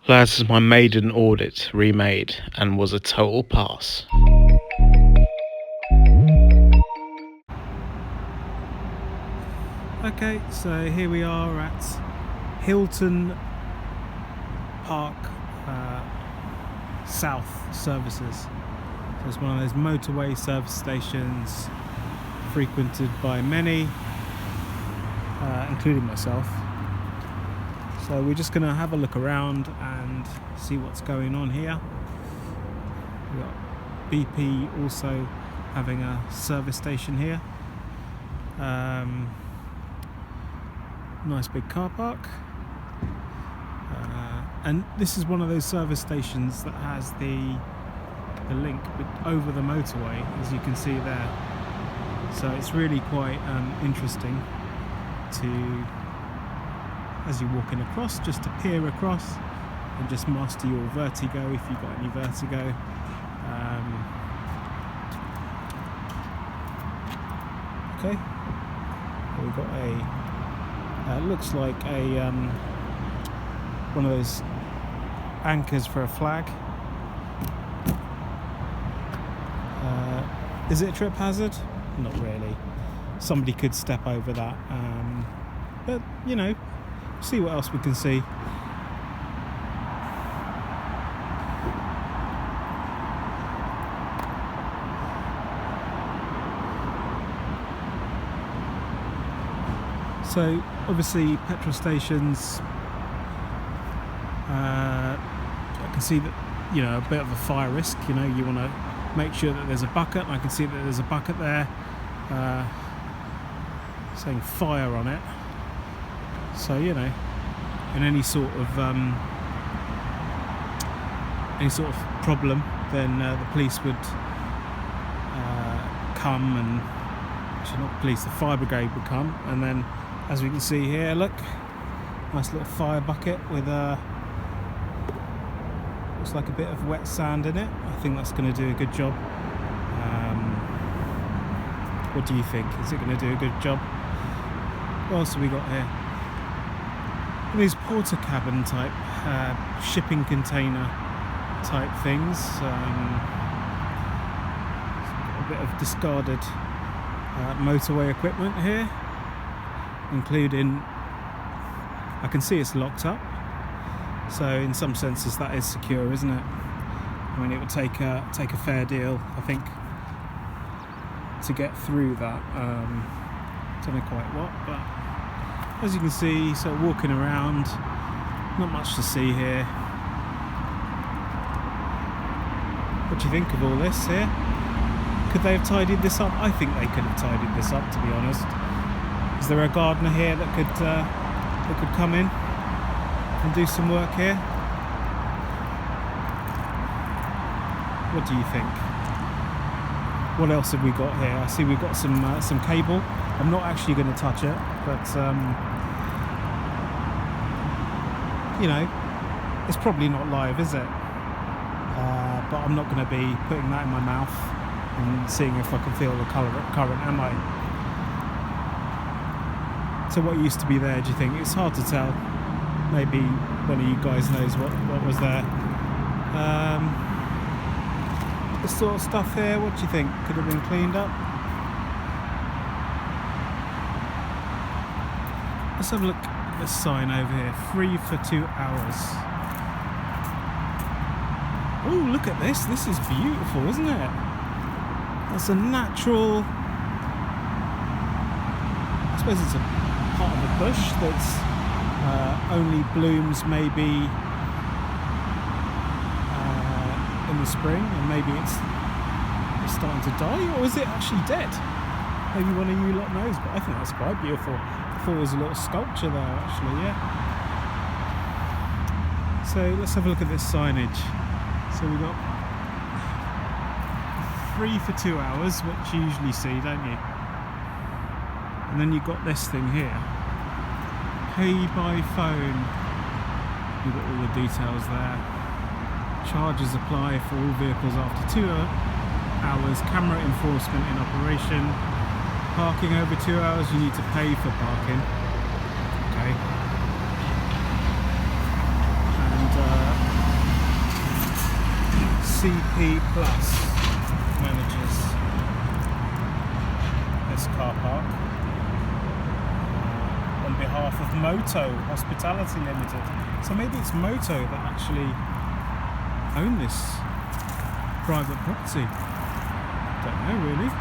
This is my maiden audit remade and was a total pass. Okay, so here we are at Hilton Park South Services. So it's one of those motorway service stations frequented by many, including myself. So we're just going to have a look around and see what's going on here. We've got BP also having a service station here. Nice big car park. And this is one of those service stations that has the link over the motorway, as you can see there. So it's really quite interesting to, as you're walking across, just to peer across and just master your vertigo if you've got any vertigo. Okay, we've got looks like a one of those anchors for a flag. Is it a trip hazard? Not really. Somebody could step over that, but you know, see what else we can see. So obviously petrol stations, I can see that, you know, a bit of a fire risk. You know, you want to make sure that there's a bucket, and I can see that there's a bucket there saying fire on it. So, you know, in any sort of problem, then the police would come, and actually not police, the fire brigade would come, and then, as we can see here, look, nice little fire bucket with looks like a bit of wet sand in it. I think that's going to do a good job. What do you think? Is it going to do a good job? What else have we got here? These porter cabin type shipping container type things. A bit of discarded motorway equipment here, including, I can see it's locked up, so in some senses that is secure, isn't it? I mean, it would take a fair deal, I think, to get through that. Don't know quite what, but as you can see, so walking around, not much to see here. What do you think of all this here? Could they have tidied this up? I think they could have tidied this up, to be honest. Is there a gardener here that could come in and do some work here? What do you think? What else have we got here? I see we've got some cable. I'm not actually going to touch it, but you know, it's probably not live, is it? But I'm not going to be putting that in my mouth and seeing if I can feel the current, am I? So what used to be there, do you think? It's hard to tell. Maybe one of you guys knows what was there. This sort of stuff here, what do you think? Could have been cleaned up? Let's have a look at this sign over here. Free for 2 hours. Oh, look at this. This is beautiful, isn't it? That's a natural, I suppose it's a part of the bush that's only blooms maybe in the spring, and maybe it's starting to die, or is it actually dead? Maybe one of you lot knows, but I think that's quite beautiful. I thought there was a little sculpture there, actually, yeah. So let's have a look at this signage. So we've got free for 2 hours, which you usually see, don't you? And then you've got this thing here, pay by phone. You've got all the details there. Charges apply for all vehicles after 2 hours. Camera enforcement in operation. Parking over 2 hours, you need to pay for parking. Okay. And CP Plus manages this car park on behalf of Moto Hospitality Limited. So maybe it's Moto that actually own this private property. Don't know really.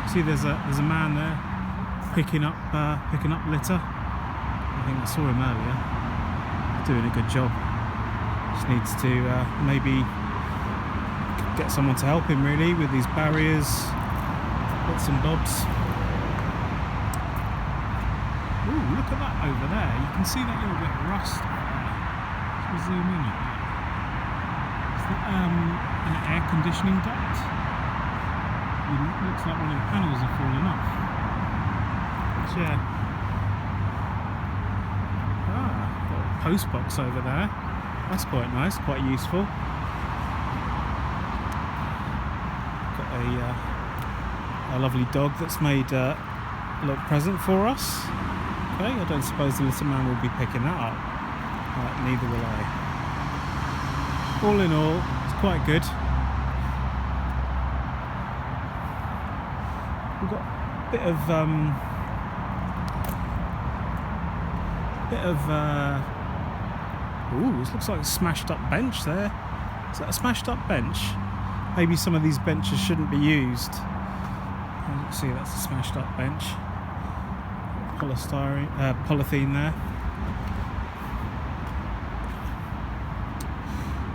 See, there's a man there picking up litter. I think I saw him earlier. Doing a good job. Just needs to maybe get someone to help him really with these barriers, bits and bobs. Ooh, look at that over there. You can see that little bit of rust right there. Let's zoom in at that. Is that an air conditioning duct? It looks like one of the panels have fallen off. But yeah. Got a post box over there. That's quite nice, quite useful. Got a lovely dog that's made a little present for us. Okay, I don't suppose the little man will be picking that up. Neither will I. All in all, it's quite good. We've got a bit of ooh, this looks like a smashed up bench there. Is that a smashed up bench? Maybe some of these benches shouldn't be used. Let's see, that's a smashed up bench. Polythene there.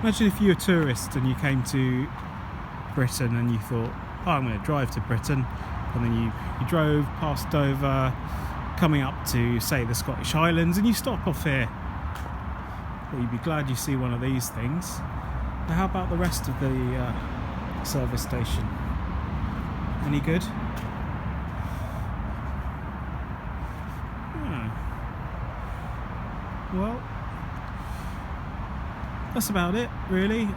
Imagine if you're a tourist and you came to Britain and you thought, oh, I'm going to drive to Britain, and then you drove past Dover, coming up to, say, the Scottish Highlands, and you stop off here. Well, you'd be glad you see one of these things. Now, how about the rest of the service station? Any good? Well, that's about it really.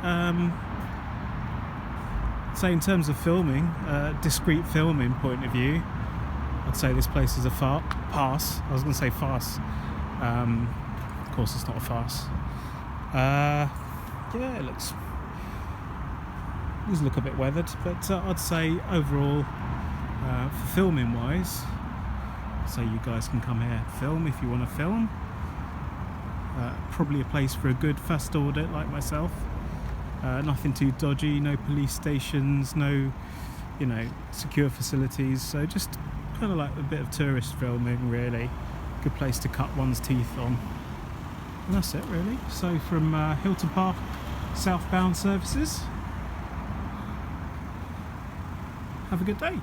So in terms of filming, discreet filming point of view, I'd say this place is a pass. I was going to say farce. Of course it's not a farce. Yeah, it does look a bit weathered, but I'd say overall, for filming wise, so you guys can come here and film if you want to film. Probably a place for a good fast audit like myself. Nothing too dodgy, no police stations, no, secure facilities. So just kind of like a bit of tourist filming, really. Good place to cut one's teeth on. And that's it, really. So from Hilton Park, southbound services. Have a good day.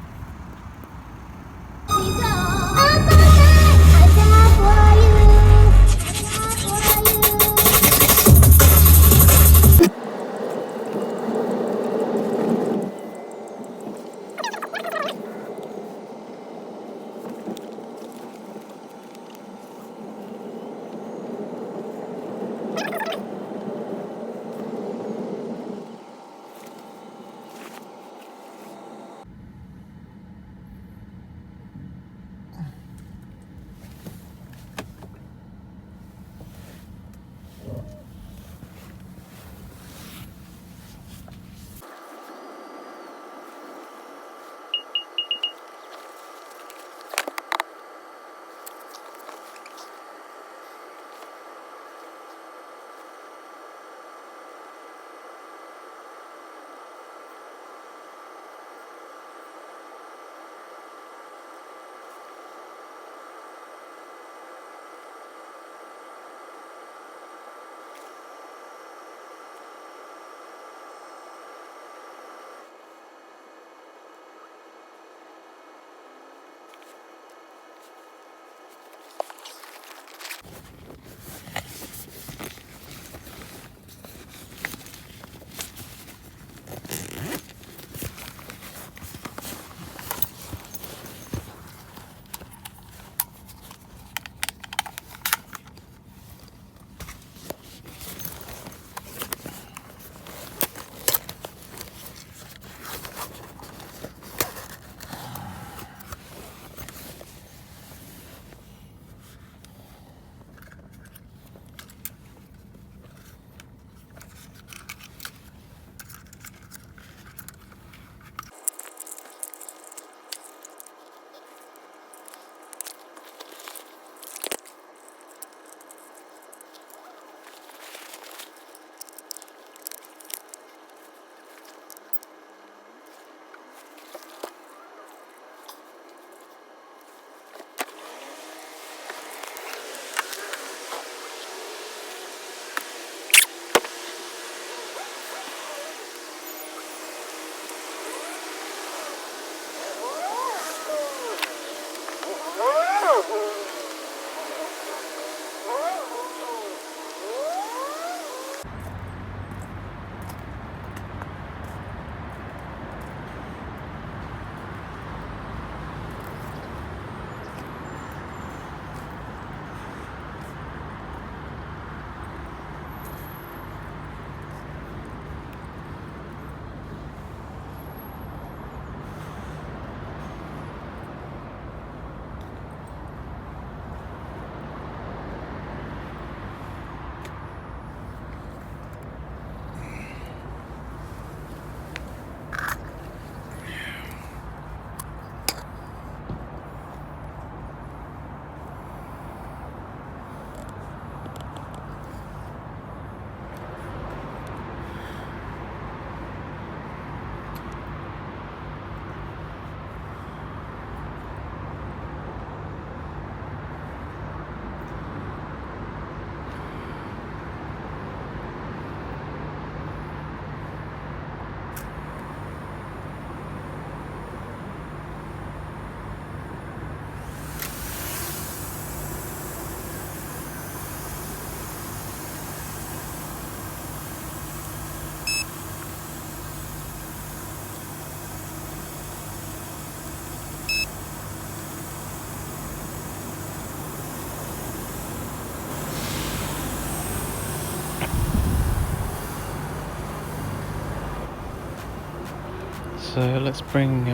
So let's bring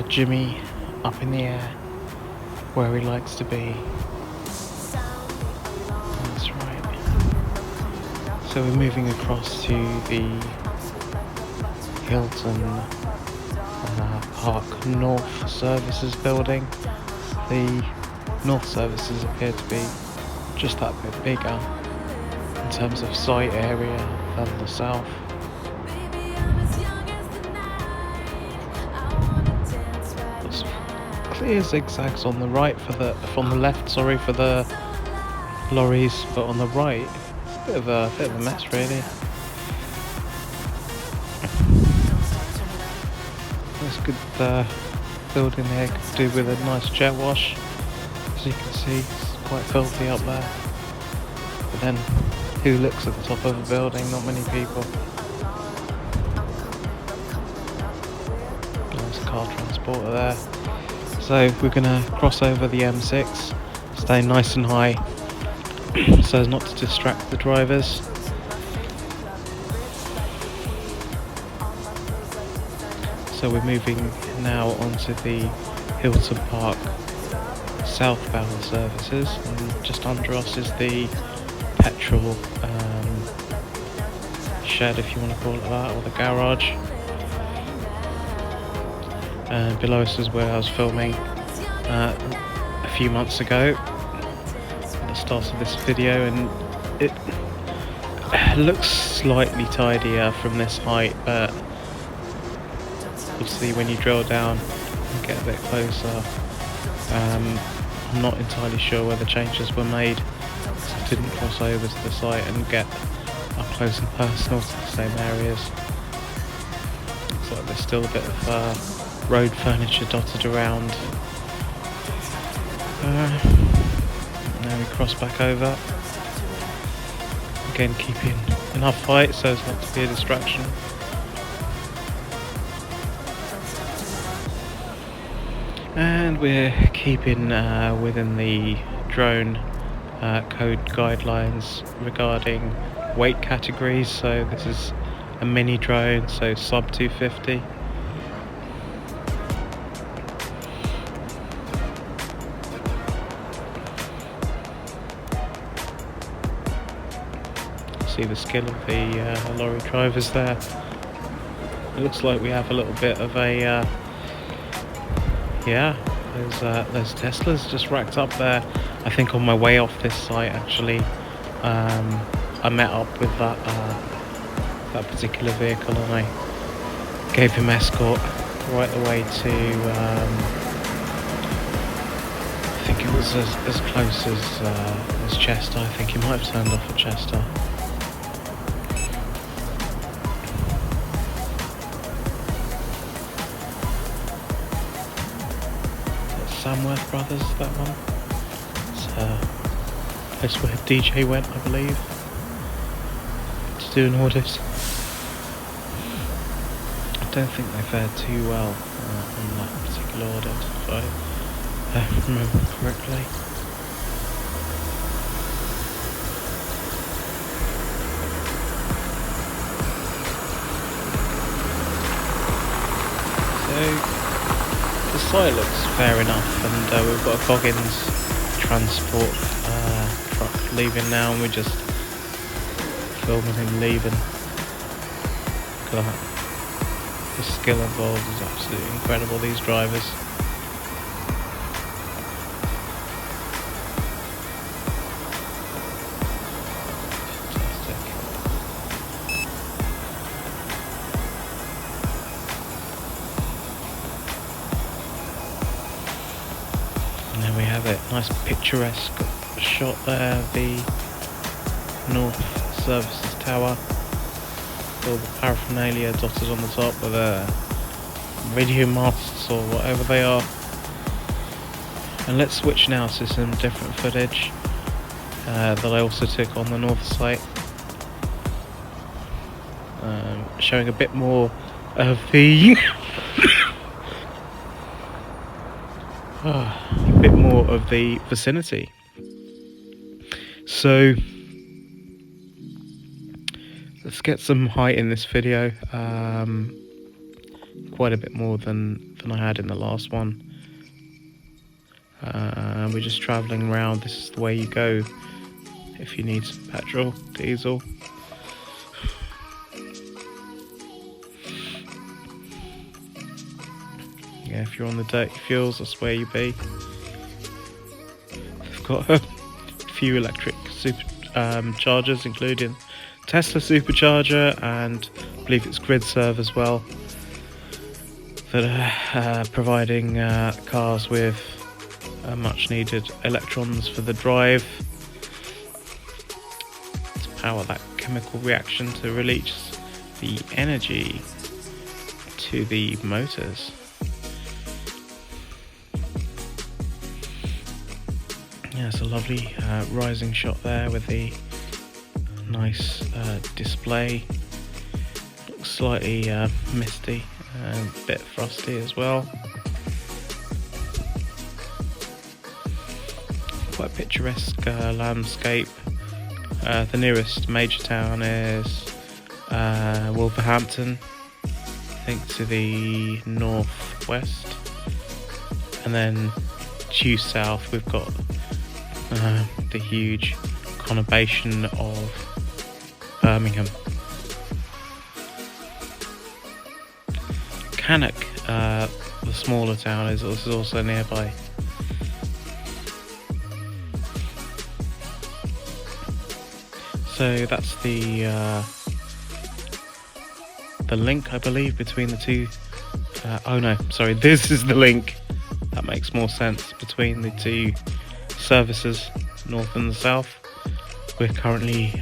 Jimmy up in the air where he likes to be. That's right. So we're moving across to the Hilton Park North Services building. The North Services appear to be just that bit bigger in terms of site area than the South. There's clear zigzags on the right from the left, sorry, for the lorries, but on the right, it's a bit of a mess, really. Nice good building there, could do with a nice jet wash. As you can see, it's quite filthy up there. But then, who looks at the top of a building? Not many people. Nice car transporter there. So we're gonna cross over the M6, stay nice and high, so as not to distract the drivers. So we're moving now onto the Hilton Park southbound services, and just under us is the petrol shed, if you want to call it that, or the garage. And below us is where I was filming a few months ago at the start of this video, and it looks slightly tidier from this height, but obviously when you drill down and get a bit closer, I'm not entirely sure where the changes were made, so I didn't cross over to the site and get up close and personal to the same areas. Looks like there's still a bit of road furniture dotted around. Now we cross back over, again keeping enough height so as not to be a distraction. And we're keeping within the drone code guidelines regarding weight categories. So this is a mini drone, so sub 250. See the skill of the lorry drivers there. It looks like we have a little bit of a yeah, there's Teslas just racked up there. I think on my way off this site, actually, I met up with that particular vehicle, and I gave him escort right the way to I think it was as close as Chester. I think he might have turned off at Chester. Samworth Brothers, that one. It's that's where DJ went, I believe, to do an audit. I don't think they fared too well on that particular audit, if I remember correctly. So the site looks fair enough, and we've got a Goggins transport truck leaving now, and we're just filming him leaving. Look at that. The skill involved is absolutely incredible, these drivers. And there we have it, nice picturesque shot there, the North Services Tower, all the paraphernalia dotted on the top with radio masts or whatever they are. And let's switch now to some different footage that I also took on the North site, showing a bit more of the a bit more of the vicinity. So let's get some height in this video. quite a bit more than I had in the last one. We're just travelling around. This is the way you go if you need some petrol, diesel. Yeah, if you're on the dirty fuels, that's where you be. They've got a few electric chargers, including Tesla supercharger, and I believe it's grid serve as well, that are providing cars with much needed electrons for the drive to power that chemical reaction to release the energy to the motors. Yeah, it's a lovely rising shot there with the nice display. Looks slightly misty and a bit frosty as well. Quite a picturesque landscape. The nearest major town is Wolverhampton, I think to the northwest, and then due south we've got the huge conurbation of Cannock, the smaller town, is also nearby. So that's the link, I believe, between the two. Oh no, sorry, this is the link. That makes more sense, between the two services, north and the south. We're currently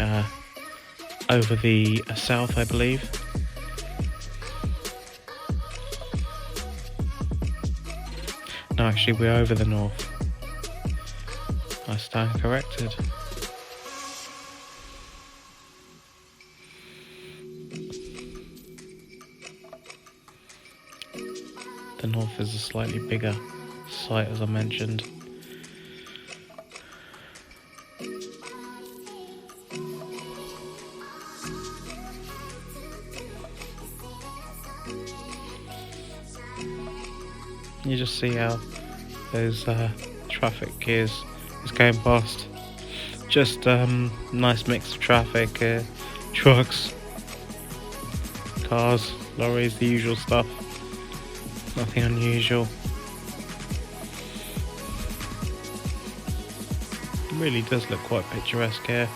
over the south, I believe. No, actually we're over the north. I stand corrected. The north is a slightly bigger site, as I mentioned. You just see how those traffic is going past. Just nice mix of traffic, trucks, cars, lorries, the usual stuff. Nothing unusual. It really does look quite picturesque here.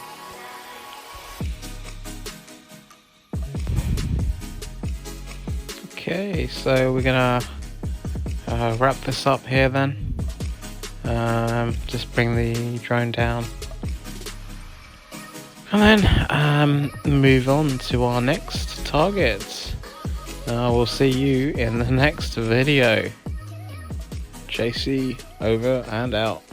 Okay, so we're gonna wrap this up here then. Just bring the drone down and then move on to our next target. We'll see you in the next video. JC over and out.